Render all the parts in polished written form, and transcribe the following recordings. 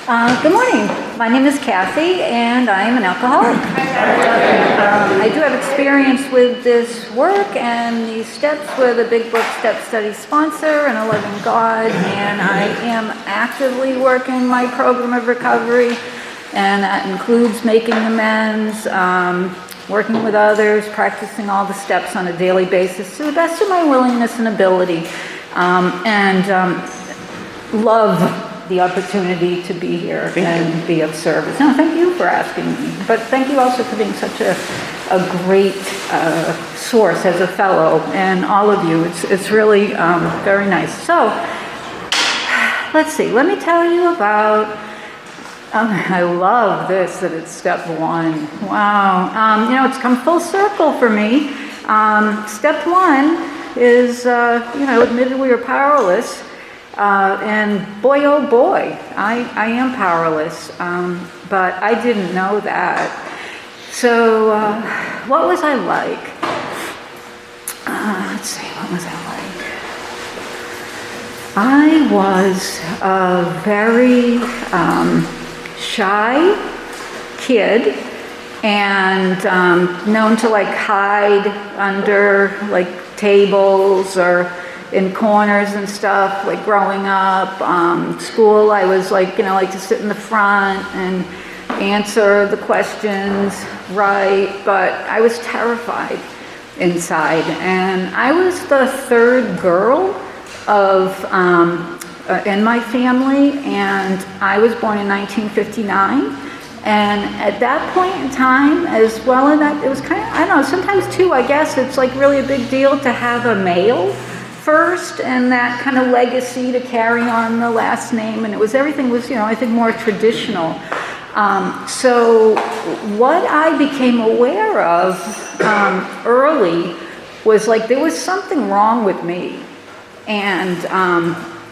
Good morning. My name is Cathy, and I am an alcoholic. I do have experience with this work and these steps with a Big Book Step Study sponsor and a loving God, and I am actively working my program of recovery, and that includes making amends, working with others, practicing all the steps on a daily basis to the best of my willingness and ability, and love the opportunity to be here and be of service. No, thank you for asking me, but thank you also for being such a great source as a fellow, and all of you. It's really very nice. So, let's see. Let me tell you about. I love this, that it's step one. Wow. It's come full circle for me. Step one is, admitted we were powerless. And boy, oh boy, I am powerless, but I didn't know that. So, what was I like? Let's see, what was I like? I was a very shy kid, and known to hide under tables or in corners and stuff, growing up. School, I was to sit in the front and answer the questions right, but I was terrified inside. And I was the third girl in my family, and I was born in 1959. And at that point in time, as well, it was kind of, I don't know, sometimes too, I guess it's really a big deal to have a male first, and that kind of legacy to carry on the last name, and everything was, I think, more traditional. So what I became aware of early was there was something wrong with me. And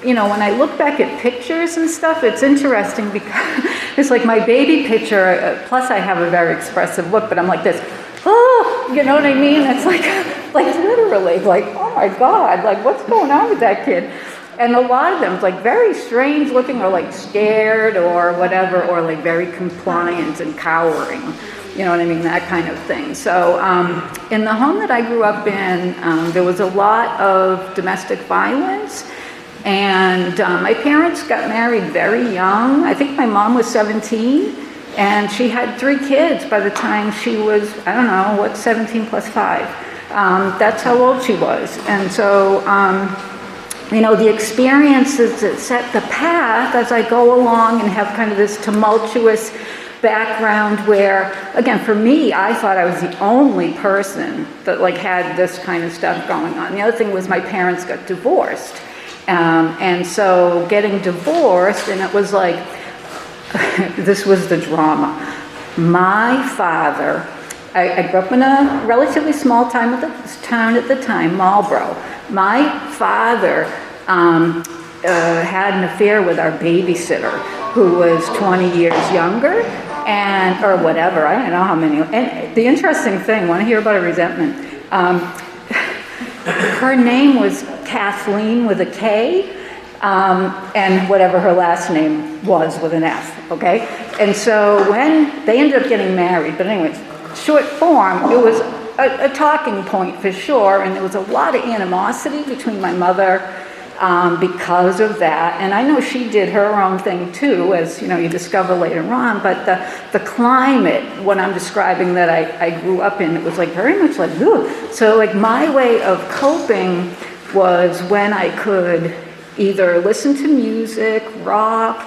when I look back at pictures and stuff, it's interesting because it's my baby picture, plus I have a very expressive look, but I'm like this. Oh, you know what I mean? It's literally, oh my God, what's going on with that kid? And a lot of them, very strange looking, or scared, or whatever, or very compliant and cowering. You know what I mean? That kind of thing. So, in the home that I grew up in, there was a lot of domestic violence. And my parents got married very young. I think my mom was 17. And she had 3 kids by the time she was, 17 plus 5. That's how old she was. And so, the experiences that set the path as I go along and have kind of this tumultuous background where, again, for me, I thought I was the only person that had this kind of stuff going on. The other thing was my parents got divorced. And so getting divorced, and it was this was the drama. My father, I grew up in a relatively small town at the time, Marlboro. My father had an affair with our babysitter, who was 20 years younger, or whatever, I don't know how many. And the interesting thing, want to hear about a resentment? Her name was Kathleen with a K. And whatever her last name was with an F, okay? And so when they ended up getting married, but anyways, short form, it was a talking point for sure, and there was a lot of animosity between my mother because of that. And I know she did her own thing too, as you discover later on, but the climate, what I'm describing that I grew up in, it was very much ugh. So my way of coping was when I could either listen to music, rock,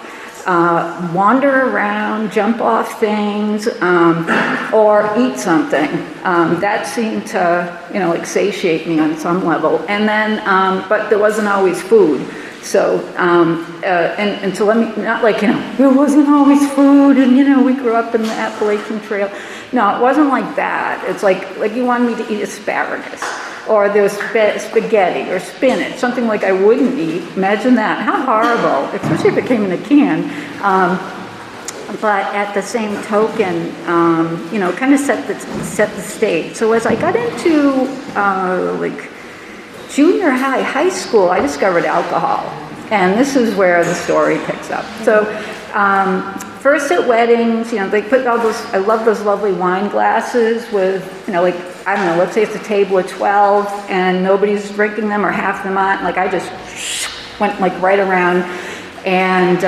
wander around, jump off things, or eat something. That seemed to, satiate me on some level. And then, but there wasn't always food. So, and so let me, not there wasn't always food, and we grew up in the Appalachian Trail. No, it wasn't like that. It's like you wanted me to eat asparagus. Or there was spaghetti or spinach, something I wouldn't eat. Imagine that. How horrible, especially if it came in a can. But at the same token, kind of set the stage. So as I got into junior high school, I discovered alcohol. And this is where the story picks up. So first at weddings, they put all those, I love those lovely wine glasses with, like, I don't know, let's say it's a table of 12 and nobody's drinking them or half them on. Like I just went like right around, and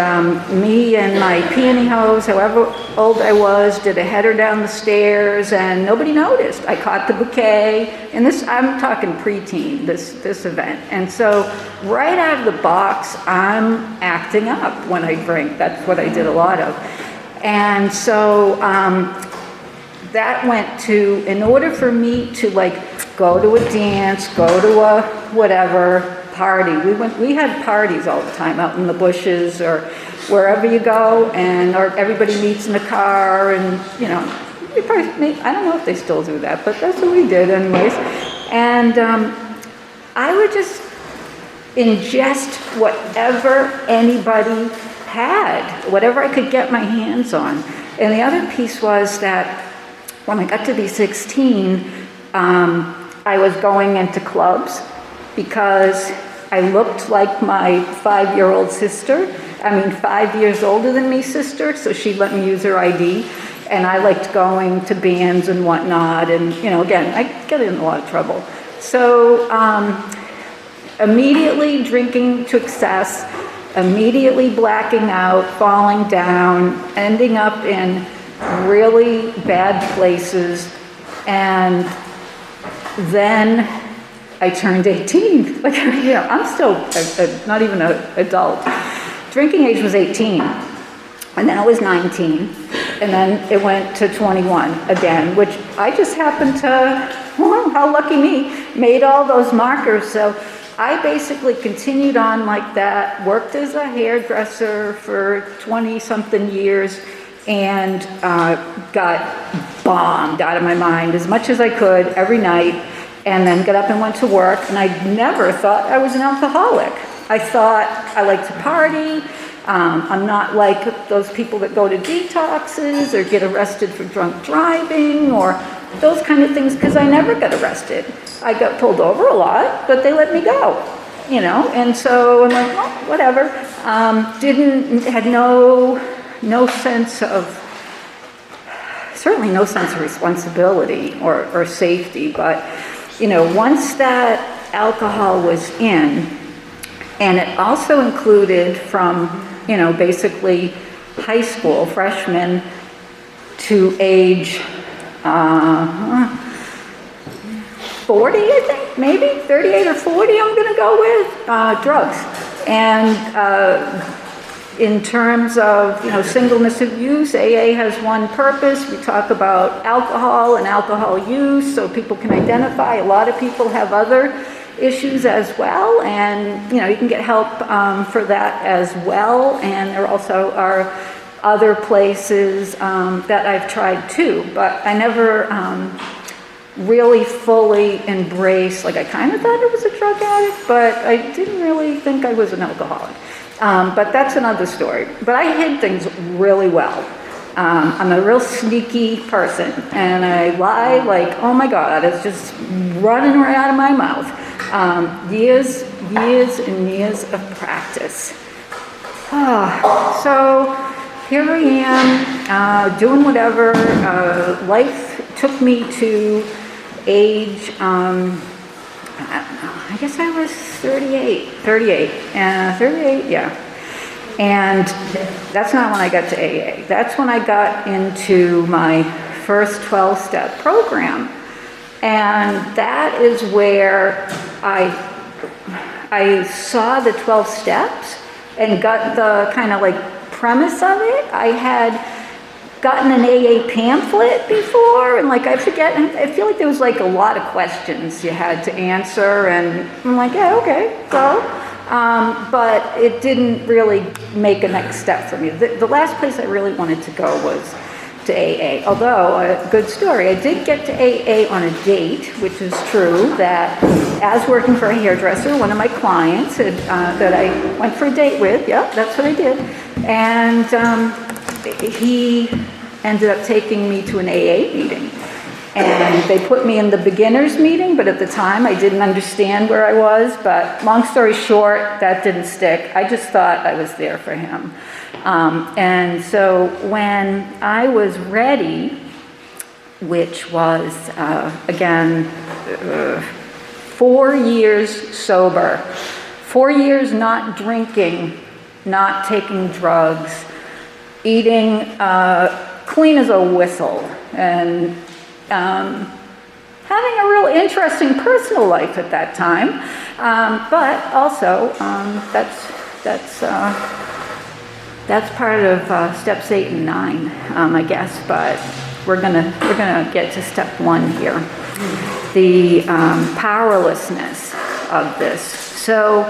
me and my pantyhose, however old I was, did a header down the stairs, and nobody noticed. I caught the bouquet, and this, I'm talking preteen, this event. And so right out of the box, I'm acting up when I drink. That's what I did a lot of. And so that went to, in order for me to like go to a dance, go to a whatever party, we had parties all the time out in the bushes or wherever you go, and or everybody meets in the car, and we probably, I don't know if they still do that, but that's what we did anyways. And I would just ingest whatever anybody had, whatever I could get my hands on. And the other piece was that when I got to be 16, I was going into clubs because I looked like my 5-year-old sister. 5 years older than me sister, so she let me use her ID. And I liked going to bands and whatnot. And, again, I get in a lot of trouble. So immediately drinking to excess, immediately blacking out, falling down, ending up in really bad places, and then I turned 18. Like, I'm still not even an adult. Drinking age was 18, and then it was 19, and then it went to 21 again, which I just happened to, well, how lucky me, made all those markers. So I basically continued on like that, worked as a hairdresser for 20-something years, and got bombed out of my mind as much as I could every night, and then got up and went to work. And I never thought I was an alcoholic. I thought I like to party. I'm not like those people that go to detoxes or get arrested for drunk driving or those kind of things, because I never got arrested. I got pulled over a lot, but they let me go, and so I'm like, oh, whatever. Had no sense of, certainly no sense of responsibility or safety, but, once that alcohol was in, and it also included from, basically high school, freshman, to age 40, I think, maybe 38 or 40, I'm going to go with, drugs. And in terms of, singleness of use, AA has one purpose. We talk about alcohol and alcohol use so people can identify. A lot of people have other issues as well, and you can get help for that as well. And there also are other places that I've tried too, but I never really fully embraced, like I kind of thought I was a drug addict, but I didn't really think I was an alcoholic. But that's another story. But I hid things really well. I'm a real sneaky person, and I lie like, oh my God, it's just running right out of my mouth. Years and years of practice. So here I am, doing whatever. Life took me to age, I don't know, I guess I was 38, yeah. And that's not when I got to AA. That's when I got into my first 12-step program. And that is where I saw the 12 steps and got the kind of like premise of it. I had gotten an AA pamphlet before, and like I feel like there was like a lot of questions you had to answer, and I'm like, yeah, okay, go. But it didn't really make a next step for me. The last place I really wanted to go was to AA. Although, a good story, I did get to AA on a date, which is true, that as working for a hairdresser, one of my clients that I went for a date with, yeah, that's what I did, and he ended up taking me to an AA meeting. And they put me in the beginners meeting, but at the time I didn't understand where I was. But long story short, that didn't stick. I just thought I was there for him. And so when I was ready, which was, again, 4 years sober, 4 years not drinking, not taking drugs, eating clean as a whistle, and having a real interesting personal life at that time, but also that's part of steps 8 and 9, I guess. But we're gonna get to step 1 here, the powerlessness of this. So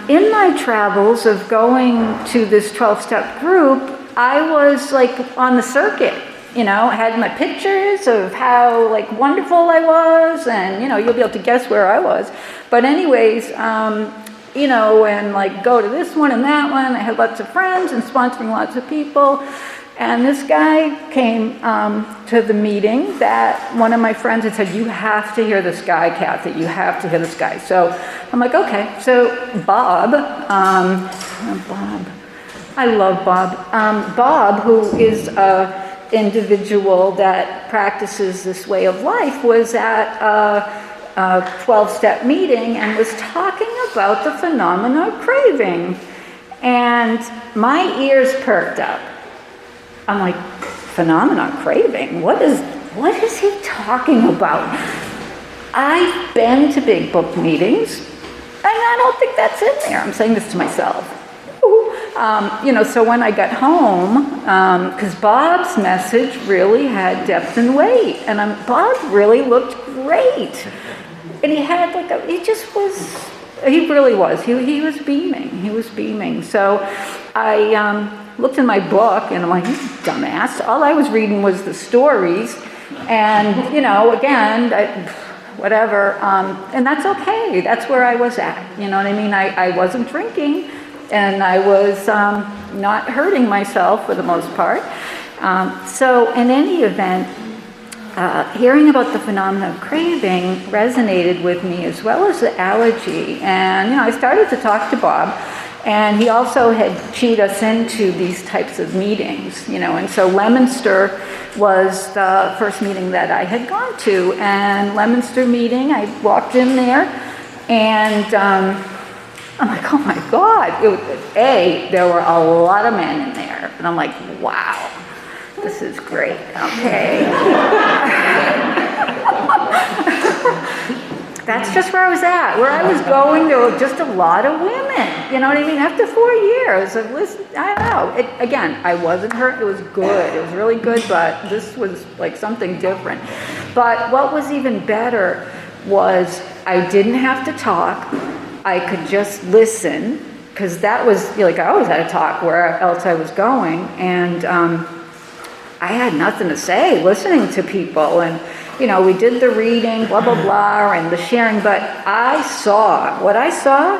in my travels of going to this 12-step group, I was like on the circuit. I had my pictures of how like wonderful I was, and you'll be able to guess where I was. But anyways, and like go to this one and that one. I had lots of friends and sponsoring lots of people. And this guy came to the meeting that one of my friends had said, "You have to hear this guy, Cathy. You have to hear this guy." So I'm like, okay. So Bob, I love Bob. Bob, who is a individual that practices this way of life, was at a 12-step meeting and was talking about the phenomena of craving. And my ears perked up. I'm like, phenomena of craving? What is he talking about? I've been to big book meetings, and I don't think that's in there. I'm saying this to myself. So when I got home, because Bob's message really had depth and weight, and Bob really looked great, and he had he really was. He was beaming. So I looked in my book, and I'm like, dumbass. All I was reading was the stories, and again, whatever, and that's okay. That's where I was at. You know what I mean? I wasn't drinking. And I was not hurting myself for the most part. So in any event, hearing about the phenomena of craving resonated with me, as well as the allergy. And I started to talk to Bob, and he also had keyed us into these types of meetings. And so Leominster was the first meeting that I had gone to. And Leominster meeting, I walked in there, and I'm like, oh my God. There were a lot of men in there. And I'm like, wow, this is great, okay. That's just where I was at. Where I was going, there were just a lot of women. You know what I mean? After 4 years of listening, I don't know. Again, I wasn't hurt. It was good. It was really good, but this was like something different. But what was even better was I didn't have to talk. I could just listen, because that was, I always had to talk where else I was going, and I had nothing to say listening to people, and, we did the reading, blah, blah, blah, and the sharing, but what I saw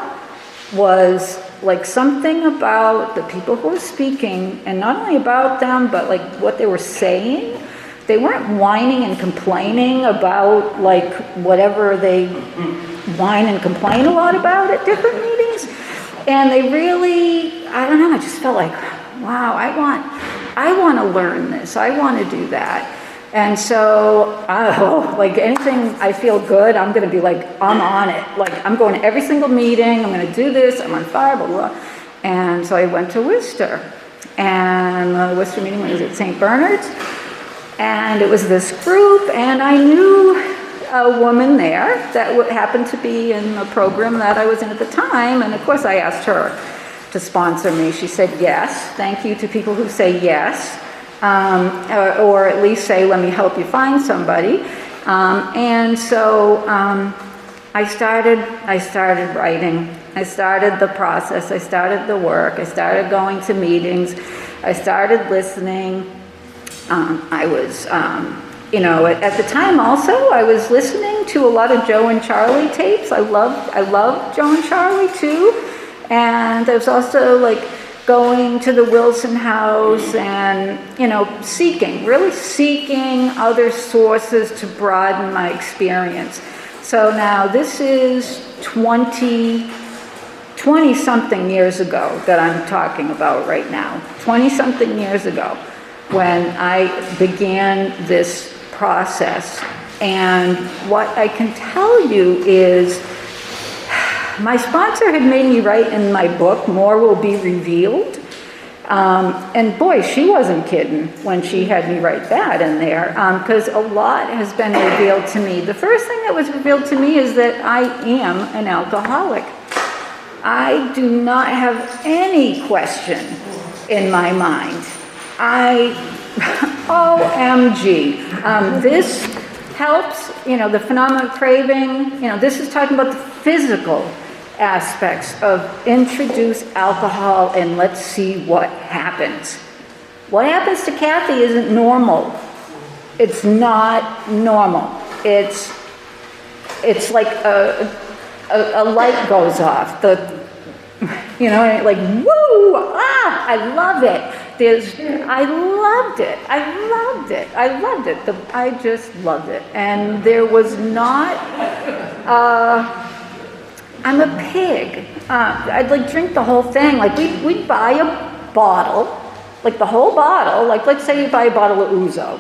was like something about the people who were speaking, and not only about them, but like what they were saying. They weren't whining and complaining about like whatever they whine and complain a lot about at different meetings. And they really, I don't know, I just felt like, wow, I want to learn this. I want to do that. And so, like anything I feel good, I'm going to be like, I'm on it. Like I'm going to every single meeting. I'm going to do this. I'm on fire, blah, blah, blah. And so I went to Worcester. And the Worcester meeting was at St. Bernard's. And it was this group, and I knew a woman there that happened to be in the program that I was in at the time, and of course I asked her to sponsor me. She said yes. Thank you to people who say yes, or at least say, let me help you find somebody. And so I started writing. I started the process. I started the work. I started going to meetings. I started listening. I was, at the time also, I was listening to a lot of Joe and Charlie tapes. I love Joe and Charlie too. And I was also like going to the Wilson house and, really seeking other sources to broaden my experience. So now this is 20-something years ago that I'm talking about right now. 20-something years ago when I began this process. And what I can tell you is my sponsor had made me write in my book, More Will Be Revealed. And boy, she wasn't kidding when she had me write that in there, because a lot has been revealed to me. The first thing that was revealed to me is that I am an alcoholic. I do not have any question in my mind. OMG. This helps, the phenomenon of craving, this is talking about the physical aspects of introduce alcohol and let's see what happens. What happens to Cathy isn't normal. It's not normal. It's like a light goes off. Like, woo, I love it. I loved it. I just loved it. And there was not, I'm a pig. I'd drink the whole thing. We'd buy a bottle, the whole bottle. Let's say you buy a bottle of Ouzo.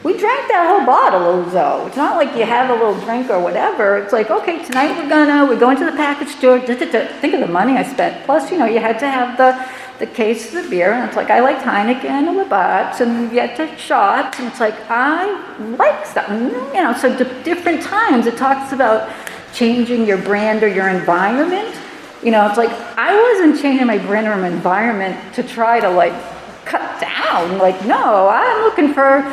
We drank that whole bottle of Ouzo. It's not like you have a little drink or whatever. It's like, okay, tonight we're going to the package store. Think of the money I spent. Plus, you had to have the case of the beer, and it's like, I like Heineken and Labatt's, and you get to shots, and it's like, I like stuff. So different times it talks about changing your brand or your environment. It's like, I wasn't changing my brand or my environment to try to cut down. No, I'm looking for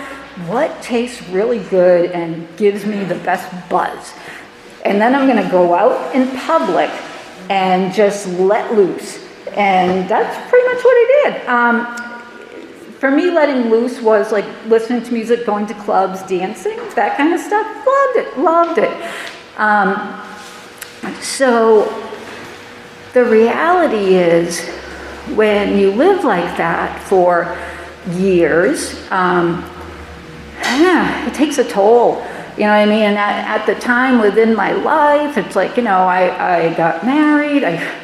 what tastes really good and gives me the best buzz. And then I'm gonna go out in public and just let loose. And that's pretty much what I did. For me, letting loose was listening to music, going to clubs, dancing, that kind of stuff. Loved it. So the reality is, when you live like that for years, it takes a toll. You know what I mean? And at the time within my life, it's like, I got married. I've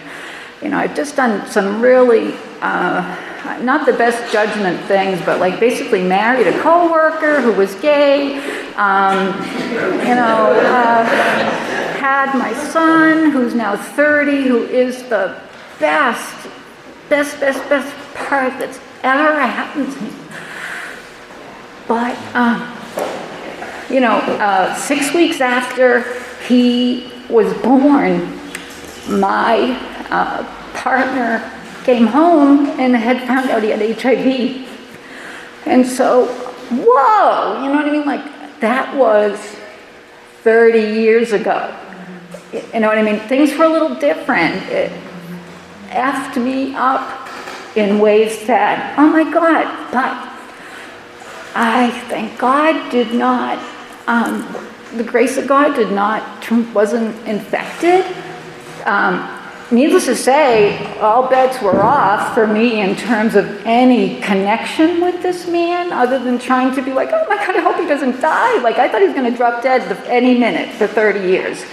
just done some really, not the best judgment things, but basically married a coworker who was gay, had my son who's now 30, who is the best part that's ever happened to me. But, 6 weeks after he was born, my partner came home and had found out he had HIV. And so, whoa, you know what I mean? That was 30 years ago. You know what I mean? Things were a little different. It effed me up in ways that, oh my God, but I thank God did not, the grace of God wasn't infected. Needless to say, all bets were off for me in terms of any connection with this man, other than trying to be like, oh my God, I hope he doesn't die. I thought he was going to drop dead any minute for 30 years.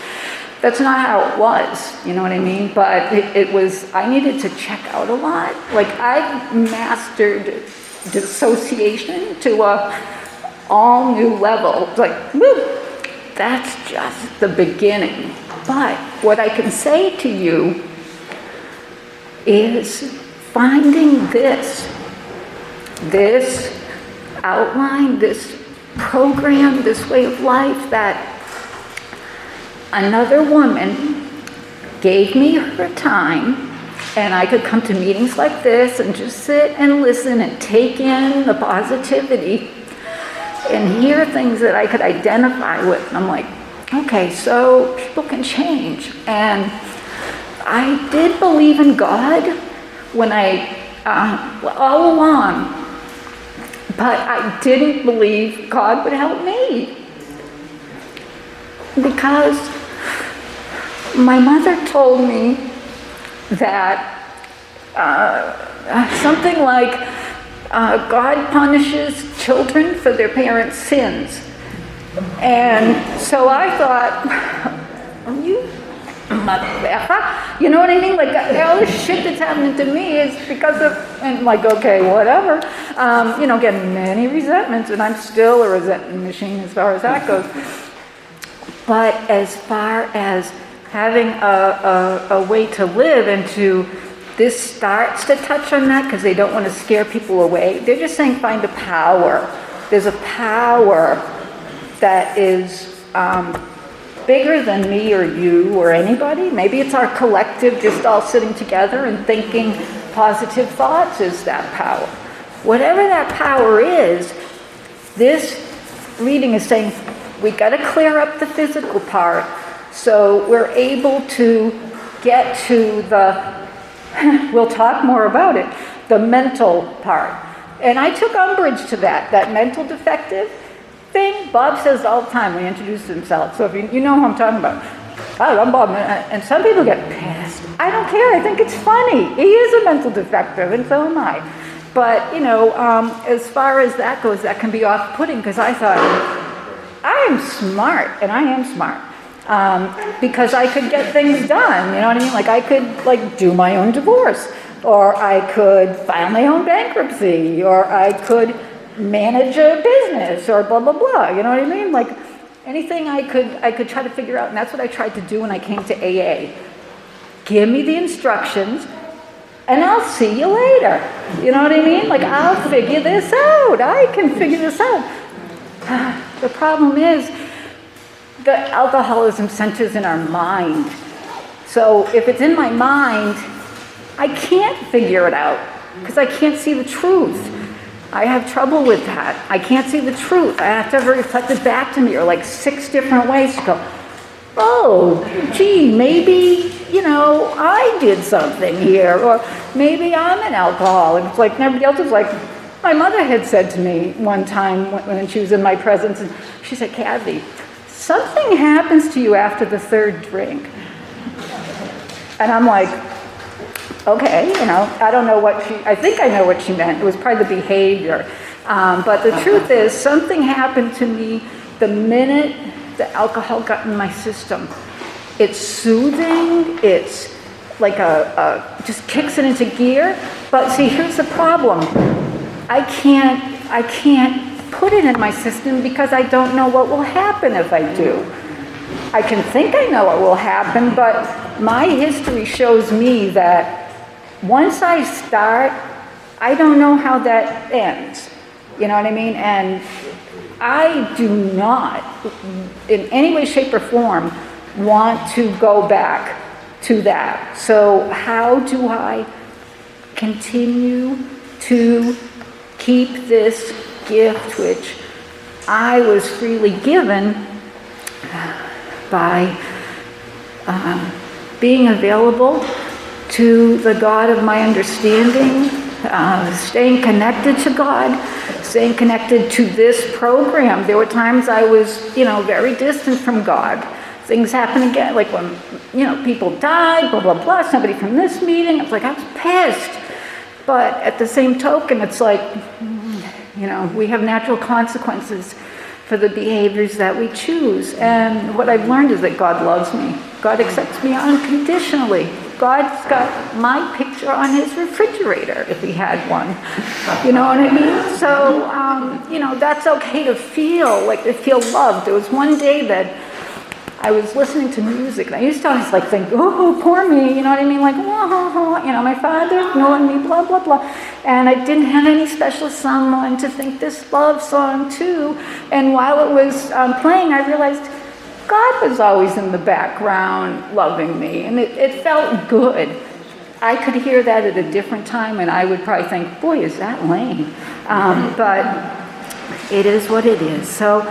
That's not how it was, you know what I mean? But it was, I needed to check out a lot. I mastered dissociation to a all new level. Woo, that's just the beginning. But what I can say to you is finding this outline, this program, this way of life that another woman gave me her time, and I could come to meetings like this and just sit and listen and take in the positivity and hear things that I could identify with. And I'm like, okay, so people can change. And I did believe in God when all along, but I didn't believe God would help me. Because my mother told me that something like God punishes children for their parents' sins. And so I thought, you motherfucker, you know what I mean? Like, all this shit that's happening to me is because of, and like, okay, whatever. Getting many resentments, and I'm still a resentment machine as far as that goes. But as far as having a way to live, and this starts to touch on that because they don't want to scare people away. They're just saying find a power. There's a power that is bigger than me or you or anybody. Maybe it's our collective just all sitting together and thinking positive thoughts is that power. Whatever that power is, this reading is saying we got to clear up the physical part so we're able to get to we'll talk more about it, the mental part. And I took umbrage to that mental defective thing. Bob says all the time when he introduces himself. So if you know who I'm talking about. Hi, I'm Bob. And some people get pissed. I don't care. I think it's funny. He is a mental defective, and so am I. But, as far as that goes, that can be off-putting because I thought, I am smart, and I am smart. Because I could get things done, you know what I mean? Like I could do my own divorce, or I could file my own bankruptcy, or I could manage a business, or blah, blah, blah, you know what I mean? Like anything I could try to figure out, and that's what I tried to do when I came to AA. Give me the instructions, and I'll see you later. You know what I mean? Like I'll figure this out. I can figure this out. The problem is, the alcoholism centers in our mind. So if it's in my mind, I can't figure it out because I can't see the truth. I have trouble with that. I can't see the truth. I have to have it reflected back to me, or like 6 different ways to go, oh, gee, maybe, I did something here, or maybe I'm an alcoholic. It's like everybody else is like, my mother had said to me one time when she was in my presence, and she said, Cathy, something happens to you after the 3rd drink. And I'm like, okay, I don't know I think I know what she meant. It was probably the behavior. But the truth is, something happened to me the minute the alcohol got in my system. It's soothing, it's like just kicks it into gear. But see, here's the problem. I can't put it in my system because I don't know what will happen if I do. I can think I know what will happen, but my history shows me that once I start, I don't know how that ends. You know what I mean? And I do not, in any way, shape, or form, want to go back to that. So how do I continue to keep this gift which I was freely given by being available to the God of my understanding, staying connected to God, staying connected to this program. There were times I was, very distant from God. Things happen again, like when, people died, blah, blah, blah, somebody from this meeting. I was pissed. But at the same token, it's like, we have natural consequences for the behaviors that we choose. And what I've learned is that God loves me. God accepts me unconditionally. God's got my picture on his refrigerator if he had one. You know what I mean? So, that's okay to feel loved. There was one day that I was listening to music, and I used to always think, oh, poor me, you know what I mean? My father ignored me, blah, blah, blah. And I didn't have any special someone to think this love song to. And while it was playing, I realized God was always in the background loving me, and it felt good. I could hear that at a different time, and I would probably think, boy, is that lame. But it is what it is. So,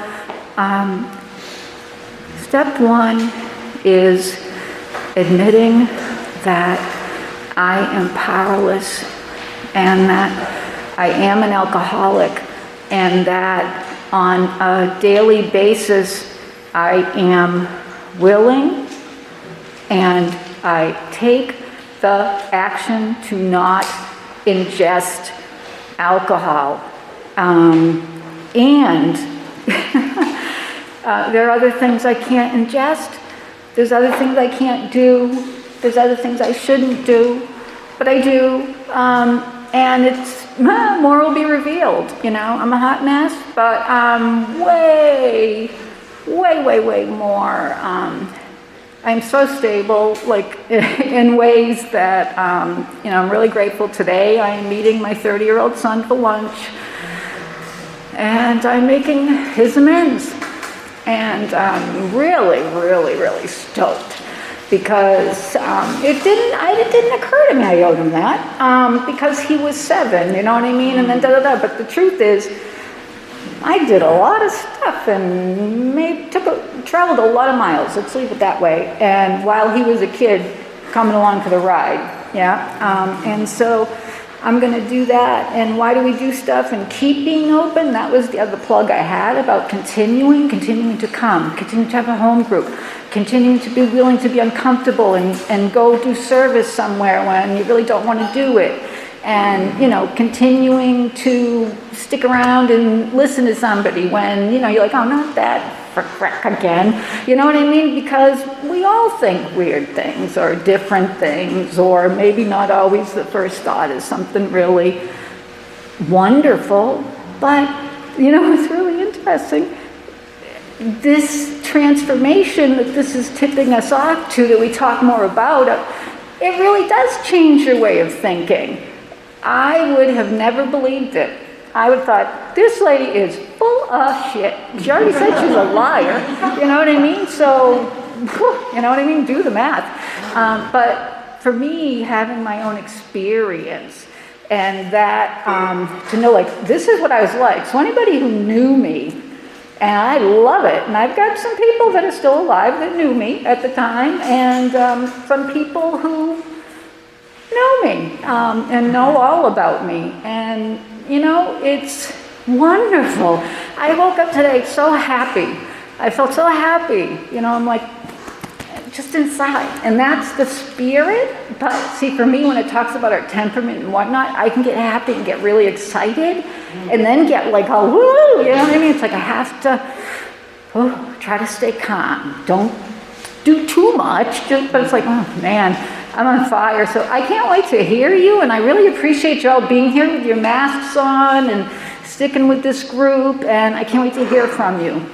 step 1 is admitting that I am powerless and that I am an alcoholic, and that on a daily basis I am willing and I take the action to not ingest alcohol. And there are other things I can't ingest. There's other things I can't do. There's other things I shouldn't do, but I do. And it's, more will be revealed, you know. I'm a hot mess, but I'm way more. I'm so stable, like in ways that, you know, I'm really grateful today. I am meeting my 30-year-old son for lunch, and I'm making his amends. And I'm really stoked, because it didn't occur to me I owed him that, because he was 7, you know what I mean? And then But the truth is, I did a lot of stuff and traveled a lot of miles, let's leave it that way, and while he was a kid coming along for the ride, yeah? And so I'm going to do that. And why do we do stuff and keep being open? That was the other plug I had about continuing to come, continuing to have a home group, continuing to be willing to be uncomfortable and go do service somewhere when you really don't want to do it. And, you know, continuing to stick around and listen to somebody when, you know, you're like, oh, not that frick again. You know what I mean? Because we all think weird things or different things, or maybe not always the first thought is something really wonderful. But, you know, it's really interesting. This transformation that this is tipping us off to, that we talk more about, it really does change your way of thinking. I would have never believed it. I would have thought, this lady is full of shit. She already said she's a liar. You know what I mean? So, you know what I mean? Do the math. But for me, having my own experience, and that, to know, like, this is what I was like. So anybody who knew me, and I love it, and I've got some people that are still alive that knew me at the time, and some people who know me and know all about me, and you know, it's wonderful. I woke up today so happy. I felt so happy, you know. I'm like, just inside, and that's the spirit. But see, for me, when it talks about our temperament and whatnot, I can get happy and get really excited, and then get like, oh, woo, you know what I mean? It's like I have to try to stay calm. Don't do too much, but it's like, oh man, I'm on fire. So I can't wait to hear you, and I really appreciate you all being here with your masks on and sticking with this group, and I can't wait to hear from you.